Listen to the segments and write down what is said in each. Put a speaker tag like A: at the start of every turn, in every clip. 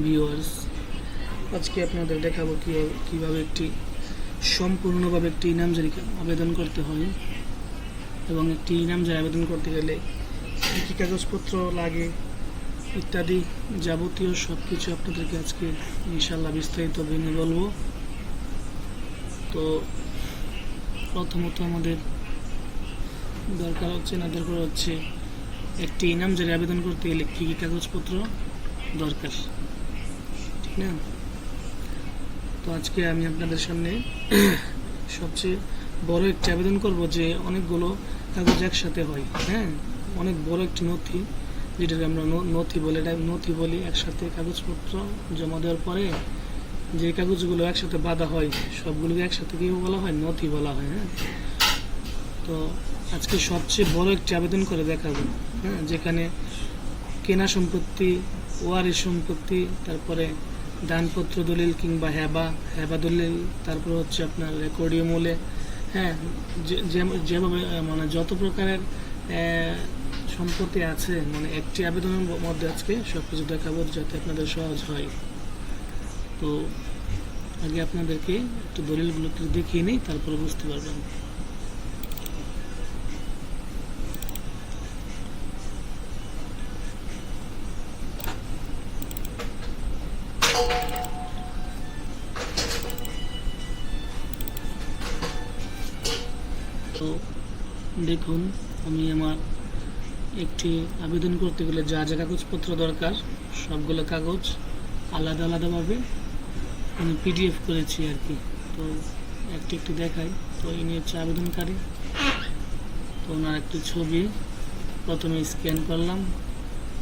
A: Viewers, আজকে আপনাদের দেখাবো কিভাবে একটি সম্পূর্ণভাবে একটি ইনামজারি আবেদন করতে হয় এবং একটি ইনামজারি আবেদন করতে গেলে কী কী কাগজপত্র লাগে ইত্যাদি যাবতীয় সব কিছু আপনাদেরকে আজকে ইনশাল্লাহ বিস্তারিত ভেঙে বলবো। তো প্রথমত আমাদের দরকার হচ্ছে একটি ইনামজারি আবেদন করতে গেলে কী কী কাগজপত্র দরকার, ঠিক না? তো আজকে আমি আপনাদের সামনে সবচেয়ে বড় একটি আবেদন করব যে অনেকগুলো কাগজ একসাথে হয়, হ্যাঁ, অনেক বড় একটি নথি, যেটাকে আমরা নথি বলি। একসাথে কাগজপত্র জমা দেওয়ার পরে যে কাগজগুলো একসাথে বাঁধা হয় সবগুলোকে একসাথে কি বলা হয়? নথি বলা হয়। হ্যাঁ, তো আজকে সবচেয়ে বড় একটি আবেদন করে দেখাবো, হ্যাঁ, যেখানে কেনা সম্পত্তি, ওয়ারিশ সম্পত্তি, তারপরে দানপত্র দলিল কিংবা হেবা দলিল, তারপর হচ্ছে আপনার রেকর্ডীয় মূলে, হ্যাঁ, যেভাবে মানে যত প্রকারের সম্পত্তি আছে, মানে একটি আবেদনের মধ্যে আজকে সব কিছু দেখাবো যাতে আপনাদের সহজ হয়। তো আগে আপনাদেরকে একটু দলিলগুলো দেখিয়ে নিই, তারপরে বুঝতে পারবেন। তো দেখুন, আমি আমার একটি আবেদন করতে গেলে যা যা কাগজপত্র দরকার সবগুলো কাগজ আলাদা আলাদাভাবে আমি পিডিএফ করেছি আর কি। তো একটু দেখাই। তো ইনি হচ্ছে আবেদনকারী। তো ওনার একটি ছবি প্রথমে স্ক্যান করলাম,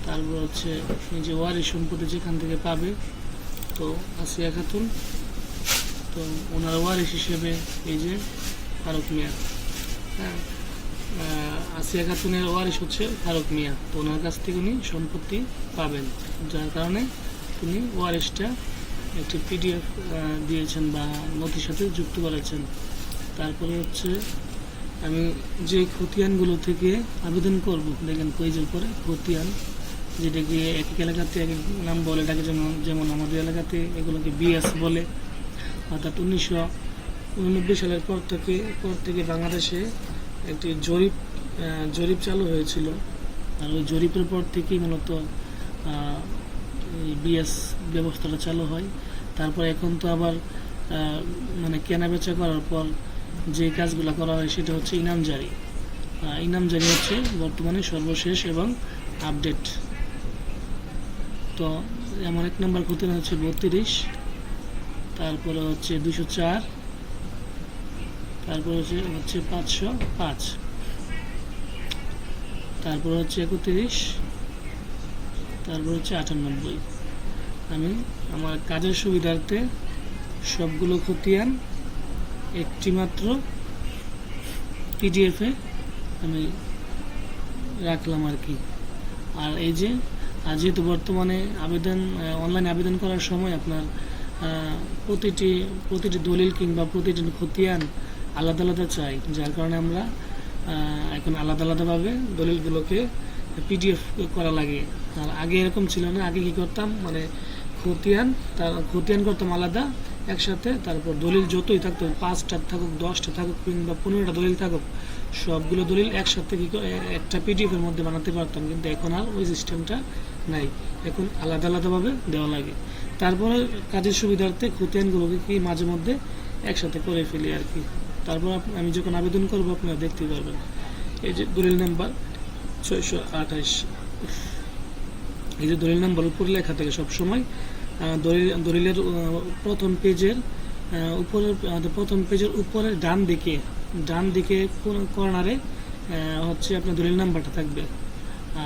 A: তারপর হচ্ছে নিজে ওয়ারিশ সম্পত্তি যেখান থেকে পাবে, তো আসিয়া খাতুন, তো ওনার ওয়ারিশ হিসেবে এই যে ফারুক মিয়া, হ্যাঁ, আসিয়া খাতুনের ওয়ারিশ হচ্ছে ফারুক মিয়া। তো ওনার কাছ থেকে উনি সম্পত্তি পাবেন, যার কারণে তিনি ওয়ারিশটা একটি পিডিএফ দিয়েছেন বা নথির সাথে যুক্ত করেছেন। তারপরে হচ্ছে আমি যে খতিয়ানগুলো থেকে আবেদন করব, দেখেন পেজের পরে খতিয়ান, যেটাকে এক এক এলাকাতে এক এক নাম বলে, এটাকে যেমন আমাদের এলাকাতে এগুলোকে বিএস বলে। অর্থাৎ 1999 সালের পর থেকে বাংলাদেশে একটি জরিপ চালু হয়েছিল, আর ওই জরিপের পর থেকেই মূলত বিএস ব্যবস্থাটা চালু হয়। তারপর এখন তো আবার মানে কেনা বেচা করার পর যে কাজগুলো করা হয় সেটা হচ্ছে ইনামজারি হচ্ছে বর্তমানে সর্বশেষ এবং আপডেট। তো এমন এক নম্বর খতিয়ান হচ্ছে 32, তারপরে হচ্ছে 204, তারপরে হচ্ছে 505, তারপরে হচ্ছে 31, তারপর হচ্ছে 98। আমি আমার কাজের সুবিধার্থে সবগুলো খতিয়ান একটি মাত্র পিডিএফে আমি রাখলাম আর কি। আর এই যে যেহেতু বর্তমানে অনলাইনে আবেদন করার সময় আপনার প্রতিটি দলিল কিংবা প্রতিটি খতিয়ান আলাদা আলাদা চাই, যার কারণে আমরা এখন আলাদা আলাদাভাবে দলিলগুলোকে পিডিএফ করা লাগে। আর আগে এরকম ছিল না। আগে কি করতাম, মানে খতিয়ান করতাম আলাদা একসাথে, তারপর দলিল যতই থাকতো, 5টা থাকুক, 10টা থাকুক কিংবা 15টা দলিল থাকুক, সবগুলো দলিল একসাথে একটা পিডিএফের মধ্যে বানাতে পারতাম। কিন্তু এখন আর ওই সিস্টেমটা নাই, এখন আলাদা আলাদাভাবে দেওয়া লাগে। তারপরে কাজের সুবিধার্থে খতিয়ানগুলোকে কি মাঝে মধ্যে একসাথে করে ফেলি আর কি। তারপর আমি যখন আবেদন করবো আপনারা দেখতে পারবেন। এই যে দলিল নাম্বার 628, এই যে দলিল নাম্বার উপরে লেখা থাকে সবসময়। দলিলের প্রথম পেজের উপরের ডান দিকে কর্নারে হচ্ছে আপনার দলিল নাম্বারটা থাকবে,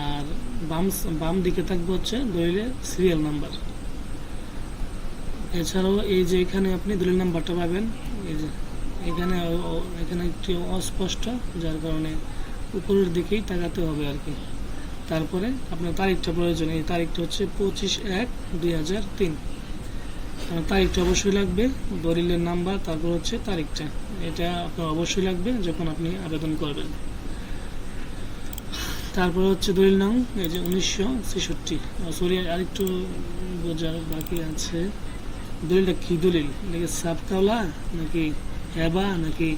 A: আর বাম দিকে থাকবে হচ্ছে দলিলের সিরিয়াল নাম্বার। এছাড়াও এই যে এখানে আপনি দলিল নাম্বারটা পাবেন, এই যে এখানে একটু অস্পষ্ট, যার কারণে উপরের দিকেই তাকাতে হবে আর কি। তারপরে আপনার তারিখটা প্রয়োজন। এই তারিখটা হচ্ছে 25/1/2003। তারিখটা অবশ্যই লাগবে, দলিলের নাম্বার, তারপর হচ্ছে তারিখটা, এটা আপনার অবশ্যই লাগবে যখন আপনি আবেদন করবেন। তারপরে হচ্ছে দলিল নং এই যে 1966, সরি আরেকটু বোঝার বাকি আছে। দলিলটা কি দলিল, নাকি সাবকাওলা নাকি হেবা নাকি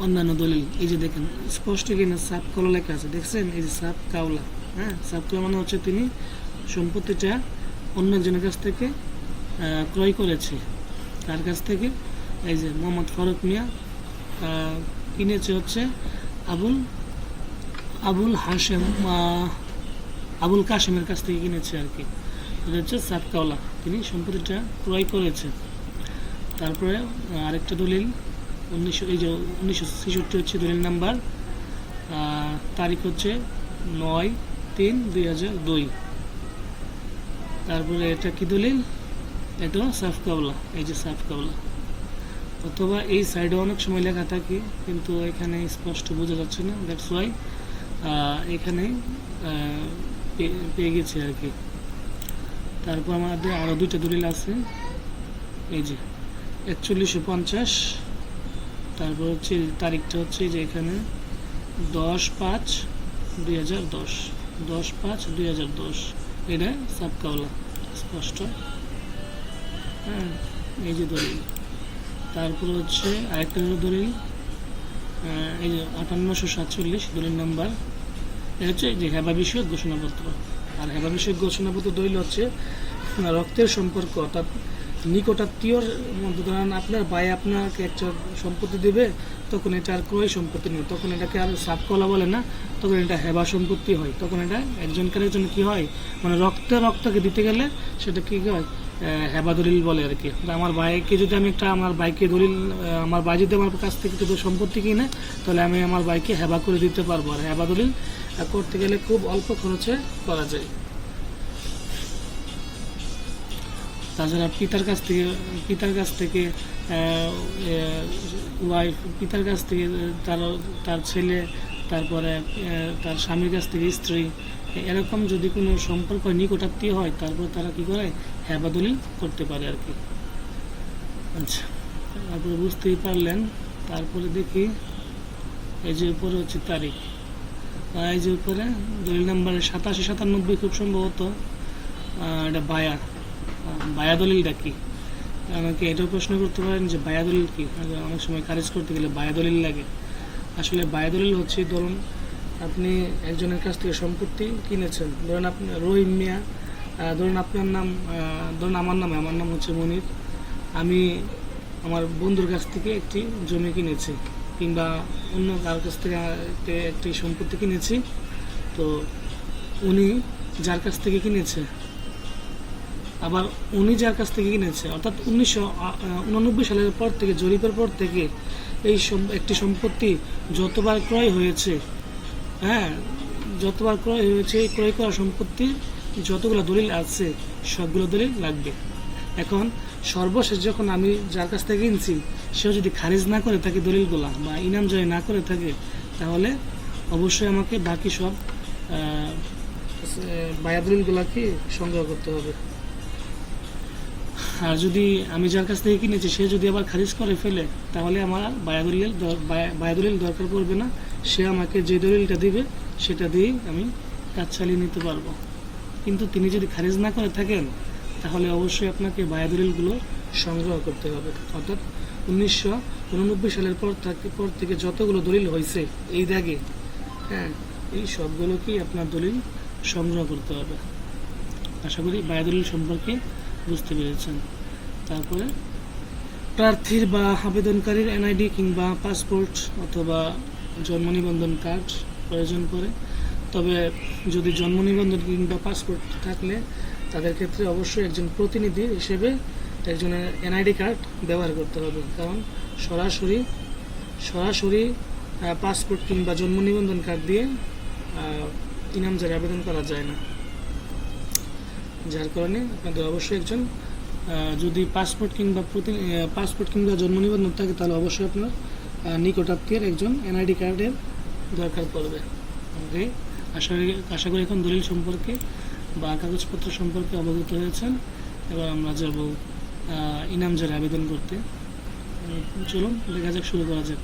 A: অন্যান্য দলিল? এই যে দেখেন স্পষ্ট কিনা সাবকাওলা লেখা আছে, দেখছেন? এই যে সাবকাওলা, হ্যাঁ, সাবকাওলা মানে হচ্ছে তিনি সম্পত্তিটা অন্য একজনের কাছ থেকে ক্রয় করেছে। তার কাছ থেকে এই যে মোহাম্মদ ফারুক মিয়া কিনেছে হচ্ছে আবুল হাশেম আবুল কাশেমের কাছ থেকে কিনেছে আর কি। এটা হচ্ছে সাবকাওলা, তিনি সম্পত্তিটা ক্রয় করেছে। তারপরে আরেকটা দলিল 1966 হচ্ছে দলিল নাম্বার, তারিখ হচ্ছে 9/3/2002। তারপরে এটা কি দলিল, এটা সাবকাওলা, এই যে সাবকাওলা, অথবা এই সাইডে অনেক সময় লেখা থাকে কিন্তু এখানে স্পষ্ট বোঝা যাচ্ছে না, দ্যাটস ওয়াই এখানে পেয়ে গেছে আর কি। তারপর আমাদের আরও দুইটা দলিল আছে, এই যে 4150, তারপর হচ্ছে তারিখটা হচ্ছে যে এখানে 10/5/2010, 10/5/2010, এটা সাবকাওলা স্পষ্ট, হ্যাঁ, এই যে দলিল। তারপর হচ্ছে আরেকটা দলিল, এই যে 5847 দলিল নাম্বার, এটা হচ্ছে যে হেবা বিষয়ক ঘোষণাপত্র। আর হেবা বিষয়ক ঘোষণাপত্র দলিল হচ্ছে রক্তের সম্পর্ক, অর্থাৎ নিকটাত্মীয়র মধ্যে, ধরেন আপনার ভাই আপনাকে একটা সম্পত্তি দেবে, তখন এটা আর ক্রয় সম্পত্তি নেই, তখন এটাকে আর সাবকাওলা বলে না, তখন এটা হেবা সম্পত্তি হয়। তখন এটা একজনকে একজন কী হয়, মানে রক্তকে দিতে গেলে সেটা কী হয়, হেবা দলিল বলে আর কি। আমার ভাইকে যদি আমি আমার ভাইকে দলিল, আমার ভাই যদি আমার কাছ থেকে যদি সম্পত্তি কিনে, তাহলে আমি আমার ভাইকে হেবা করে দিতে পারবো। আর হেবা দলিল করতে গেলে খুব অল্প খরচে করা যায়। তাছাড়া পিতার কাছ থেকে ওয়াইফ, পিতার কাছ থেকে তার ছেলে, তারপরে তার স্বামীর কাছ থেকে স্ত্রী, এরকম যদি কোনো সম্পর্ক নিকটাত্মীয় হয়, তারপর তারা কি করে, হেবা দলিল করতে পারে আর কি। আচ্ছা, তারপরে বুঝতেই পারলেন। তারপরে দেখি এই যে উপরে হচ্ছে তারিখ, এই যে উপরে দলিল নাম্বার 8797, খুব সম্ভবত এটা বায়া দলিলটা কি? আমাকে এটাও প্রশ্ন করতে পারেন যে বায়া দলিল কি, অনেক সময় খারিজ করতে গেলে বায়া দলিল লাগে। আসলে বায়া দলিল হচ্ছে, ধরুন আপনি একজনের কাছ থেকে সম্পত্তি কিনেছেন, ধরুন আপনি রহিম মিয়া, ধরুন আপনার নাম, ধরুন আমার নাম হচ্ছে মনির, আমি আমার বন্ধুর কাছ থেকে একটি জমি কিনেছি, কিংবা অন্য কারোর কাছ থেকে একটি সম্পত্তি কিনেছি। তো উনি যার কাছ থেকে কিনেছে, আবার উনি যার কাছ থেকে কিনেছে, অর্থাৎ 1989 সালের পর থেকে, জরিপের পর থেকে এই একটি সম্পত্তি যতবার ক্রয় হয়েছে, হ্যাঁ, যতবার ক্রয় হয়েছে, এই ক্রয় করা সম্পত্তির যতগুলো দলিল আছে সবগুলো দলিল লাগবে। এখন সর্বশেষ যখন আমি যার কাছ থেকে কিনছি, সেও যদি খারিজ না করে থাকে দলিলগুলা, বা ইনামজারি না করে থাকে, তাহলে অবশ্যই আমাকে বাকি সব বায়া দলিলগুলাকে সংগ্রহ করতে হবে। আর যদি আমি যার কাছ থেকে কিনেছি সে যদি আবার খারিজ করে ফেলে, তাহলে আমার বায়া দলিল দরকার পড়বে না, সে আমাকে যে দলিলটা দিবে সেটা দিয়েই আমি কাজ চালিয়ে নিতে পারবো। কিন্তু তিনি যদি খারিজ না করে থাকেন, তাহলে অবশ্যই আপনাকে বায়া দলিলগুলো সংগ্রহ করতে হবে। অর্থাৎ 1989 সালের পর থেকে যতগুলো দলিল হয়েছে এই দাগে, হ্যাঁ, এই সবগুলোকেই আপনার দলিল সংগ্রহ করতে হবে। আশা করি বায়া দলিল সম্পর্কে বুঝতে পেরেছেন। তারপরে প্রার্থীর বা আবেদনকারীর এনআইডি কিংবা পাসপোর্ট অথবা জন্ম নিবন্ধন কার্ড প্রয়োজন পড়ে। তবে যদি জন্ম নিবন্ধন কিংবা পাসপোর্ট থাকলে তাদের ক্ষেত্রে অবশ্যই একজন প্রতিনিধি হিসেবে একজনের এনআইডি কার্ড ব্যবহার করতে হবে, কারণ সরাসরি পাসপোর্ট কিংবা জন্ম নিবন্ধন কার্ড দিয়ে ইনামজারি আবেদন করা যায় না। যার কারণে আপনাদের অবশ্যই একজন, যদি পাসপোর্ট কিংবা জন্ম নিবন্ধন থাকে, তাহলে অবশ্যই আপনার নিকটাত্মীয়ের একজন এনআইডি কার্ডের দরকার পড়বে। ওকে, আশা করি এখন দলিল সম্পর্কে বা কাগজপত্র সম্পর্কে অবগত হয়েছেন। এবার আমরা যাব ইনামজারি আবেদন করতে। চলুন দেখা যাক, শুরু করা যাক।